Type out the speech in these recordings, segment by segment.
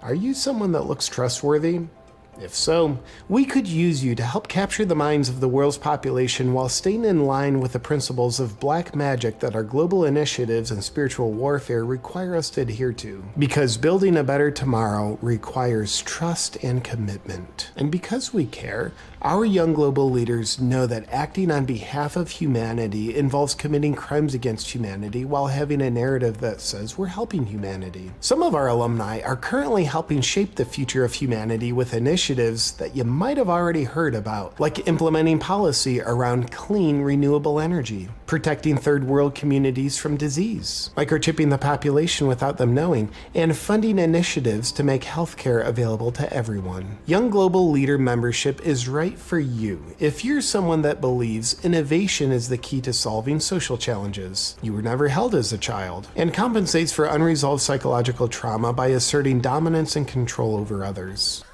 Are you someone that looks trustworthy? If so, we could use you to help capture the minds of the world's population while staying in line with the principles of black magic that our global initiatives and spiritual warfare require us to adhere to. Because building a better tomorrow requires trust and commitment. And because we care, our young global leaders know that acting on behalf of humanity involves committing crimes against humanity while having a narrative that says we're helping humanity. Some of our alumni are currently helping shape the future of humanity with initiatives that you might have already heard about, like implementing policy around clean, renewable energy, protecting third world communities from disease, microchipping the population without them knowing, and funding initiatives to make healthcare available to everyone. Young Global Leader membership is right for you if you're someone that believes innovation is the key to solving social challenges, you were never held as a child, and compensates for unresolved psychological trauma by asserting dominance and control over others.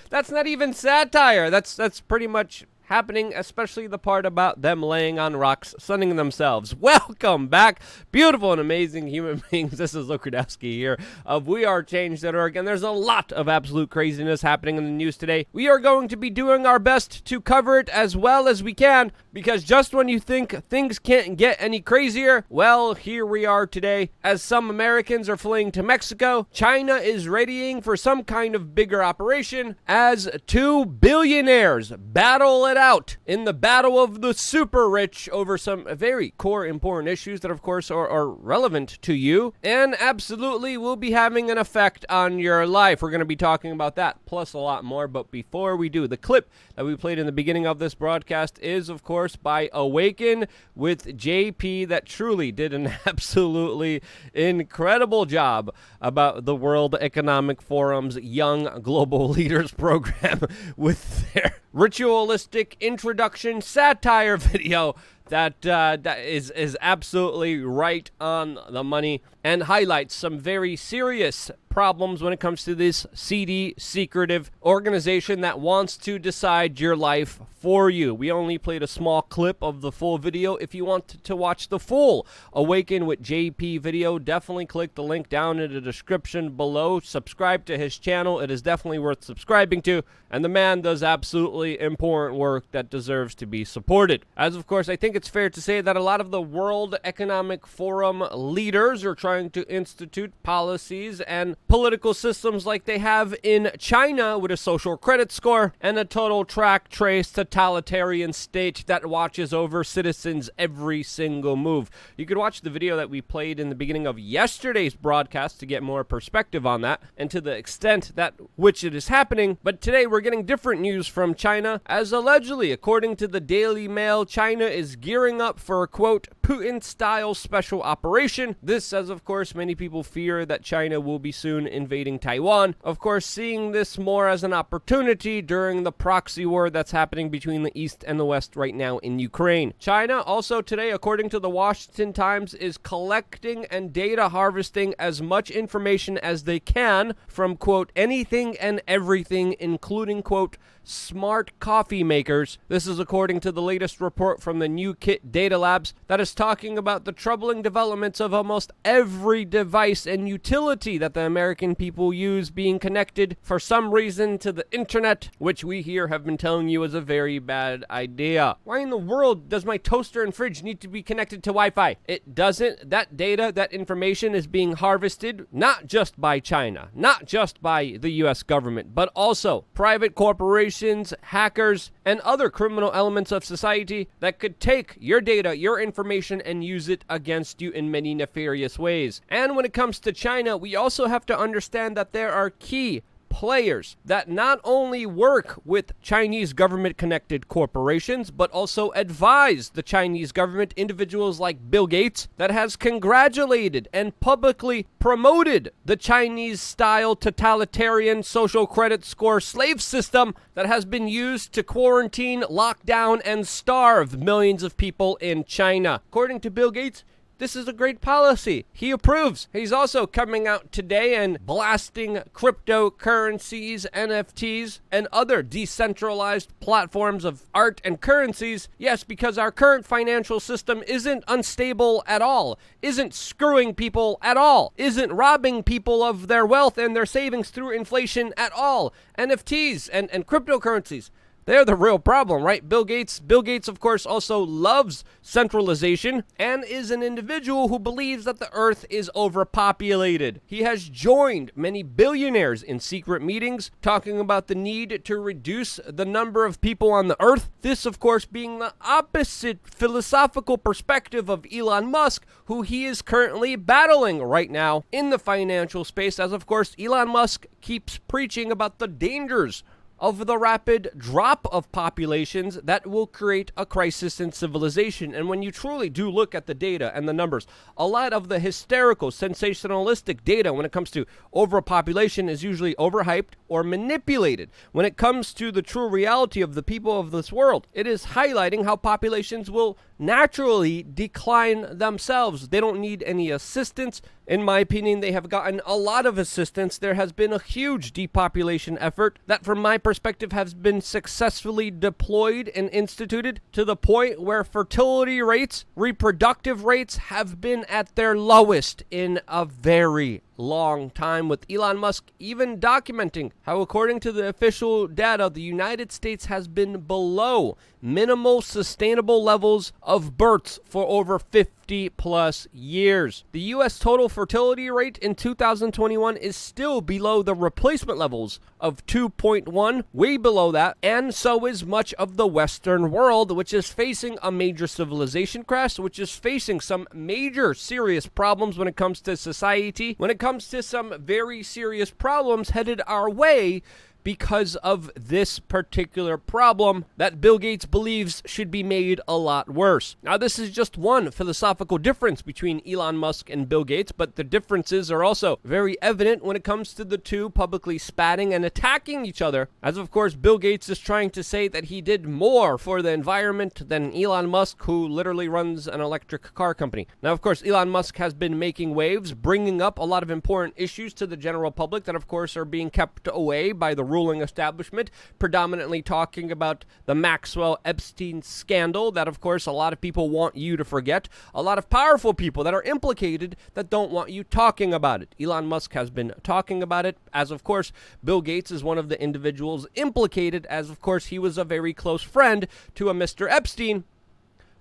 That's not even satire. That's pretty much happening, especially the part about them laying on rocks, sunning themselves. Welcome back, beautiful and amazing human beings. This is Luke Rudowski here of WeAreChange.org, and there's a lot of absolute craziness happening in the news today. We are going to be doing our best to cover it as well as we can, because just when you think things can't get any crazier, well, here we are today. As some Americans are fleeing to Mexico, China is readying for some kind of bigger operation as two billionaires battle it out in the battle of the super rich over some very core important issues that of course are relevant to you and absolutely will be having an effect on your life. We're going to be talking about that plus a lot more, but before we do, the clip that we played in the beginning of this broadcast is of course by Awaken with JP, that truly did an absolutely incredible job about the World Economic Forum's Young Global Leaders program with their ritualistic introduction satire video that is absolutely right on the money and highlights some very serious problems when it comes to this seedy, secretive organization that wants to decide your life for you. We only played a small clip of the full video. If you want to watch the full Awaken with JP video, definitely click the link down in the description below. Subscribe to his channel. It is definitely worth subscribing to, and the man does absolutely important work that deserves to be supported. As of course, I think it's fair to say that a lot of the World Economic Forum leaders are trying to institute policies and political systems like they have in China with a social credit score and a total track trace totalitarian state that watches over citizens' every single move. You could watch the video that we played in the beginning of yesterday's broadcast to get more perspective on that and to the extent that which it is happening. But today we're getting different news from China, as allegedly, according to the Daily Mail, China is gearing up for a quote Putin-style special operation. This, as of course many people fear that China will be soon invading Taiwan. Of course, seeing this more as an opportunity during the proxy war that's happening between the East and the West right now in Ukraine. China also today, according to the Washington Times, is collecting and data harvesting as much information as they can from, quote, anything and everything, including, quote, smart coffee makers. This is according to the latest report from the New Kit Data Labs that is talking about the troubling developments of almost every device and utility that the American people use being connected for some reason to the internet, which we here have been telling you is a very bad idea. Why in the world does my toaster and fridge need to be connected to Wi-Fi? It doesn't. That data, that information is being harvested not just by China, not just by the US government, but also private corporations, hackers, and other criminal elements of society that could take your data, your information, and use it against you in many nefarious ways. And when it comes to China, we also have to understand that there are key players that not only work with Chinese government-connected corporations, but also advise the Chinese government, individuals like Bill Gates, that has congratulated and publicly promoted the Chinese-style totalitarian social credit score slave system that has been used to quarantine, lock down, and starve millions of people in China. According to Bill Gates, this is a great policy. He approves. He's also coming out today and blasting cryptocurrencies, NFTs, and other decentralized platforms of art and currencies. Yes, because our current financial system isn't unstable at all, isn't screwing people at all, isn't robbing people of their wealth and their savings through inflation at all. NFTs and cryptocurrencies, they're the real problem, right? Bill Gates, of course, also loves centralization and is an individual who believes that the earth is overpopulated. He has joined many billionaires in secret meetings talking about the need to reduce the number of people on the earth. This, of course, being the opposite philosophical perspective of Elon Musk, who he is currently battling right now in the financial space, as, of course, Elon Musk keeps preaching about the dangers of the rapid drop of populations that will create a crisis in civilization. And when you truly do look at the data and the numbers, a lot of the hysterical, sensationalistic data when it comes to overpopulation is usually overhyped or manipulated. When it comes to the true reality of the people of this world, it is highlighting how populations will naturally decline themselves. They don't need any assistance. In my opinion, they have gotten a lot of assistance. There has been a huge depopulation effort that, from my perspective, has been successfully deployed and instituted to the point where fertility rates, reproductive rates have been at their lowest in a very long time, with Elon Musk even documenting how, according to the official data, the United States has been below minimal sustainable levels of births for over 50 plus years. The U.S. total fertility rate in 2021 is still below the replacement levels of 2.1, way below that, and so is much of the Western world, which is facing a major civilization crash, which is facing some major serious problems when it comes to society, when it comes to some very serious problems headed our way because of this particular problem that Bill Gates believes should be made a lot worse. Now, this is just one philosophical difference between Elon Musk and Bill Gates, but the differences are also very evident when it comes to the two publicly spatting and attacking each other, as of course Bill Gates is trying to say that he did more for the environment than Elon Musk, who literally runs an electric car company. Now, of course, Elon Musk has been making waves, bringing up a lot of important issues to the general public that, of course, are being kept away by the ruling establishment, predominantly talking about the Maxwell-Epstein scandal that, of course, a lot of people want you to forget. A lot of powerful people that are implicated that don't want you talking about it. Elon Musk has been talking about it, as, of course, Bill Gates is one of the individuals implicated, as, of course, he was a very close friend to a Mr. Epstein,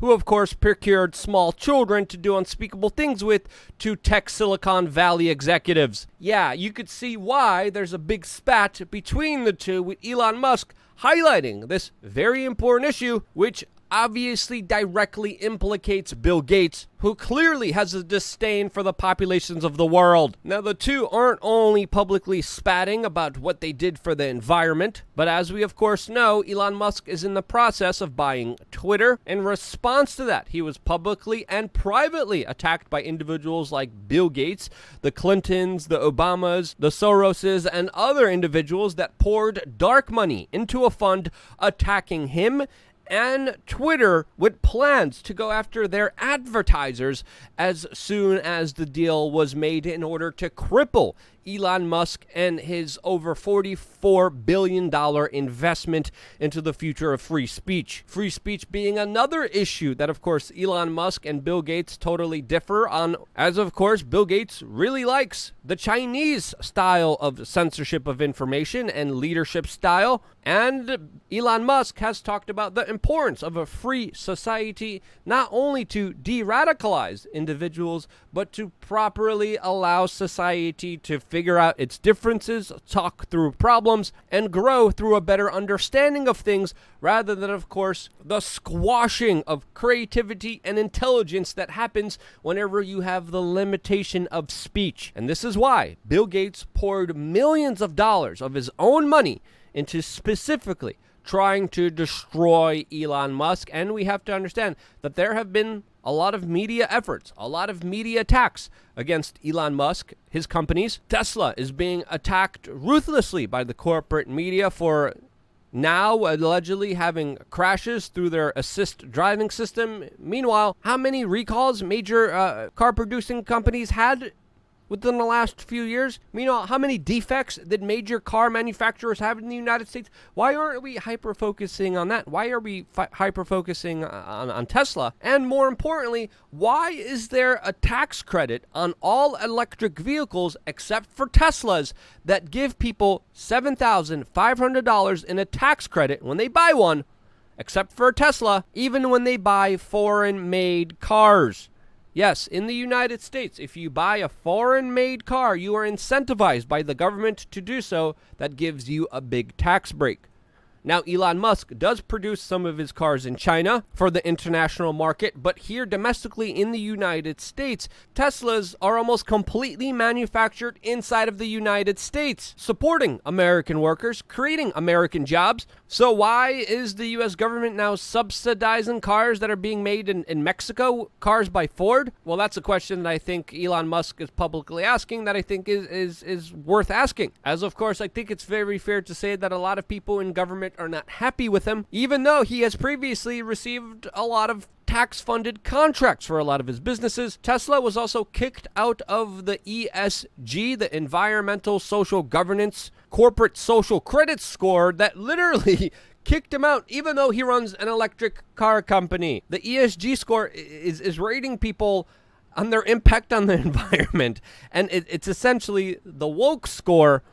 who, of course, procured small children to do unspeakable things with to tech Silicon Valley executives. Yeah, you could see why there's a big spat between the two, with Elon Musk highlighting this very important issue, which obviously directly implicates Bill Gates, who clearly has a disdain for the populations of the world. Now, the two aren't only publicly spatting about what they did for the environment, but as we of course know, Elon Musk is in the process of buying Twitter. In response to that, he was publicly and privately attacked by individuals like Bill Gates, the Clintons, the Obamas, the Soroses, and other individuals that poured dark money into a fund attacking him and Twitter, with plans to go after their advertisers as soon as the deal was made in order to cripple Elon Musk and his over $44 billion investment into the future of free speech. Free speech being another issue that, of course, Elon Musk and Bill Gates totally differ on, as, of course, Bill Gates really likes the Chinese style of censorship of information and leadership style, and Elon Musk has talked about the importance of a free society, not only to de-radicalize individuals, but to properly allow society to figure out its differences, talk through problems, and grow through a better understanding of things, rather than, of course, the squashing of creativity and intelligence that happens whenever you have the limitation of speech. And this is why Bill Gates poured millions of dollars of his own money into specifically trying to destroy Elon Musk. And we have to understand that there have been a lot of media efforts, a lot of media attacks against Elon Musk, his companies. Tesla is being attacked ruthlessly by the corporate media for now allegedly having crashes through their assist driving system. Meanwhile, how many recalls major car producing companies had within the last few years? Meanwhile, how many defects did major car manufacturers have in the United States? Why aren't we hyper-focusing on that? Why are we hyper-focusing on Tesla? And more importantly, why is there a tax credit on all electric vehicles except for Teslas that give people $7,500 in a tax credit when they buy one, except for a Tesla, even when they buy foreign-made cars? Yes, in the United States, if you buy a foreign-made car, you are incentivized by the government to do so. That gives you a big tax break. Now, Elon Musk does produce some of his cars in China for the international market, but here domestically in the United States, Teslas are almost completely manufactured inside of the United States, supporting American workers, creating American jobs. So why is the U.S. government now subsidizing cars that are being made in Mexico, cars by Ford? Well, that's a question that I think Elon Musk is publicly asking that I think is worth asking. As of course, I think it's very fair to say that a lot of people in government are not happy with him, even though he has previously received a lot of tax-funded contracts for a lot of his businesses. Tesla was also kicked out of the ESG, the Environmental Social Governance Corporate Social Credit Score, that literally kicked him out, even though he runs an electric car company. The ESG score is rating people on their impact on the environment, and it's essentially the woke score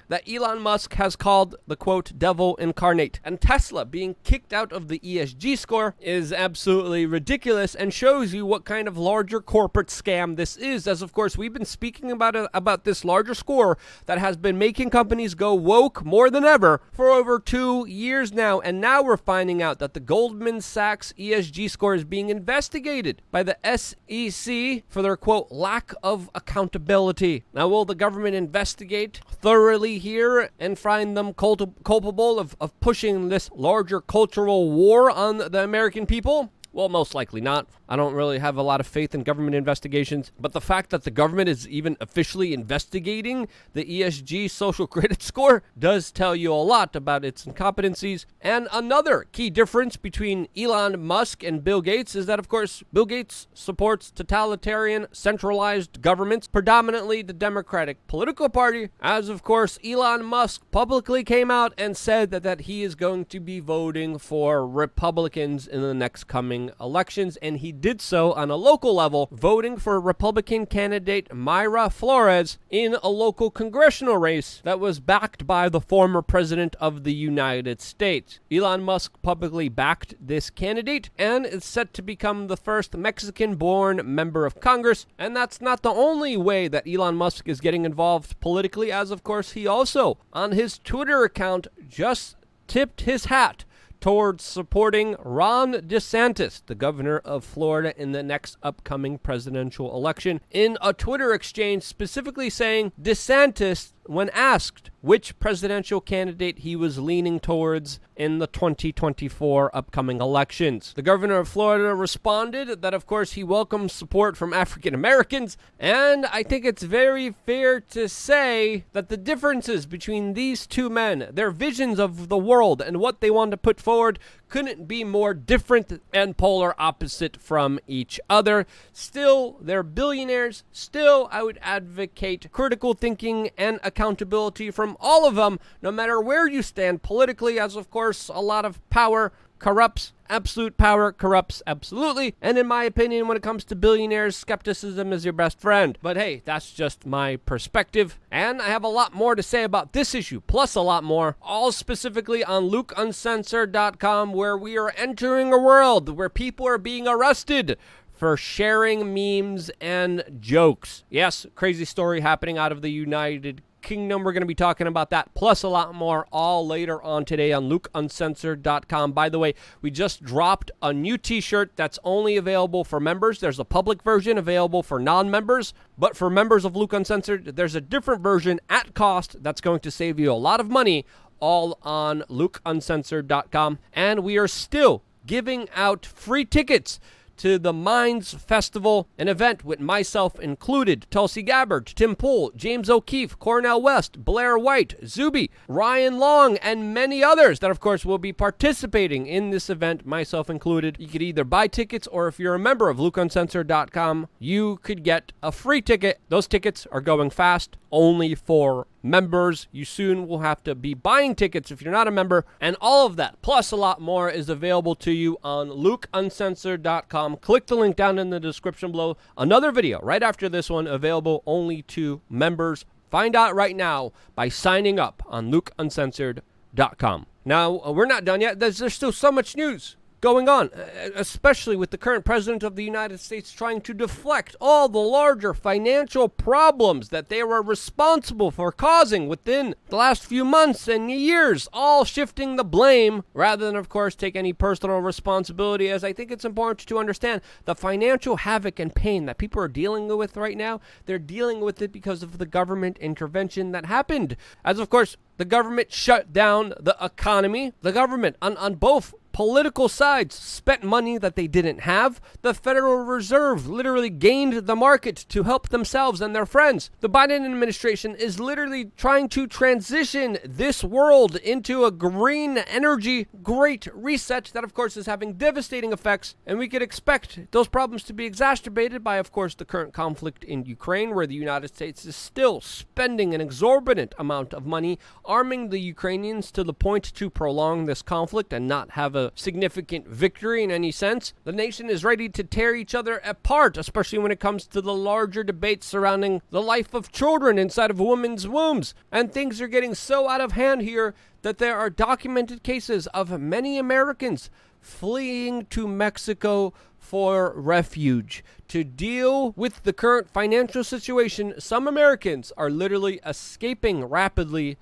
that Elon Musk has called the, quote, devil incarnate. And Tesla being kicked out of the ESG score is absolutely ridiculous and shows you what kind of larger corporate scam this is, as of course we've been speaking about this larger score that has been making companies go woke more than ever for over 2 years now. And now we're finding out that the Goldman Sachs ESG score is being investigated by the SEC for their, quote, lack of accountability. Now, will the government investigate thoroughly here and find them culpable of pushing this larger cultural war on the American people? Well, most likely not. I don't really have a lot of faith in government investigations, but the fact that the government is even officially investigating the ESG social credit score does tell you a lot about its incompetencies. And another key difference between Elon Musk and Bill Gates is that, of course, Bill Gates supports totalitarian, centralized governments, predominantly the Democratic political party, as, of course, Elon Musk publicly came out and said that he is going to be voting for Republicans in the next coming elections, and he did so on a local level, voting for Republican candidate Mayra Flores in a local congressional race that was backed by the former president of the United States. Elon Musk publicly backed this candidate and is set to become the first Mexican-born member of Congress. And that's not the only way that Elon Musk is getting involved politically, as of course he also, on his Twitter account, just tipped his hat towards supporting Ron DeSantis, the governor of Florida, in the next upcoming presidential election, in a Twitter exchange specifically saying DeSantis, when asked which presidential candidate he was leaning towards in the 2024 upcoming elections. The governor of Florida responded that, of course, he welcomes support from African Americans, and I think it's very fair to say that the differences between these two men, their visions of the world and what they want to put forward, couldn't be more different and polar opposite from each other. Still, they're billionaires. Still, I would advocate critical thinking and accountability from all of them, no matter where you stand politically, as of course a lot of power corrupts. Absolute power corrupts absolutely. And in my opinion, when it comes to billionaires, skepticism is your best friend. But hey, that's just my perspective. And I have a lot more to say about this issue, plus a lot more, all specifically on LukeUncensored.com, where we are entering a world where people are being arrested for sharing memes and jokes. Yes, crazy story happening out of the United Kingdom. We're going to be talking about that, plus a lot more, all later on today on LukeUncensored.com. By the way, we just dropped a new t-shirt that's only available for members. There's a public version available for non-members, but for members of Luke Uncensored, there's a different version at cost that's going to save you a lot of money, all on LukeUncensored.com. And we are still giving out free tickets to the Minds Festival, an event with myself included, Tulsi Gabbard, Tim Pool, James O'Keefe, Cornel West, Blair White, Zuby, Ryan Long, and many others that, of course, will be participating in this event, myself included. You could either buy tickets, or if you're a member of LukeUncensored.com, you could get a free ticket. Those tickets are going fast, only for members. You soon will have to be buying tickets if you're not a member, and all of that plus a lot more is available to you on LukeUncensored.com. Click the link down in the description below. Another video right after this one available only to members. Find out right now by signing up on LukeUncensored.com. Now, we're not done yet. There's still so much news going on, especially with the current president of the United States trying to deflect all the larger financial problems that they were responsible for causing within the last few months and years, all shifting the blame rather than, of course, take any personal responsibility, as I think it's important to understand the financial havoc and pain that people are dealing with right now. They're dealing with it because of the government intervention that happened. As, of course, the government shut down the economy. The government on both political sides spent money that they didn't have. The Federal Reserve literally gained the market to help themselves and their friends. The Biden administration is literally trying to transition this world into a green energy great reset that, of course, is having devastating effects. And we could expect those problems to be exacerbated by, of course, the current conflict in Ukraine, where the United States is still spending an exorbitant amount of money arming the Ukrainians to the point to prolong this conflict and not have a significant victory in any sense. The nation is ready to tear each other apart, especially when it comes to the larger debates surrounding the life of children inside of women's wombs. And things are getting so out of hand here that there are documented cases of many Americans fleeing to Mexico for refuge. To deal with the current financial situation, some Americans are literally escaping rapidly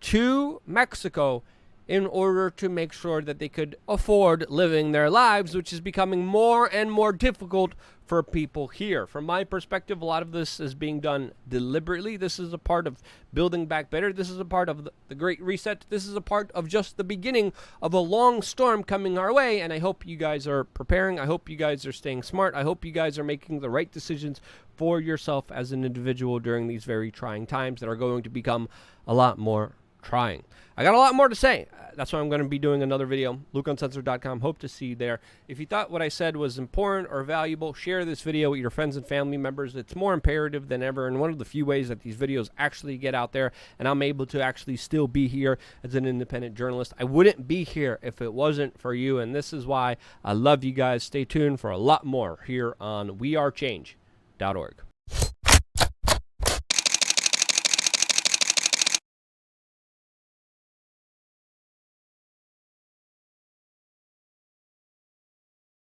to Mexico in order to make sure that they could afford living their lives, which is becoming more and more difficult for people here. From my perspective, a lot of this is being done deliberately. This is a part of building back better. This is a part of the Great Reset. This is a part of just the beginning of a long storm coming our way, and I hope you guys are preparing. I hope you guys are staying smart. I hope you guys are making the right decisions for yourself as an individual during these very trying times that are going to become a lot more trying. I got a lot more to say. That's why I'm going to be doing another video. LukeUncensored.com. Hope to see you there. If you thought what I said was important or valuable, share this video with your friends and family members. It's more imperative than ever, and one of the few ways that these videos actually get out there, and I'm able to actually still be here as an independent journalist. I wouldn't be here if it wasn't for you, and this is why I love you guys. Stay tuned for a lot more here on wearechange.org.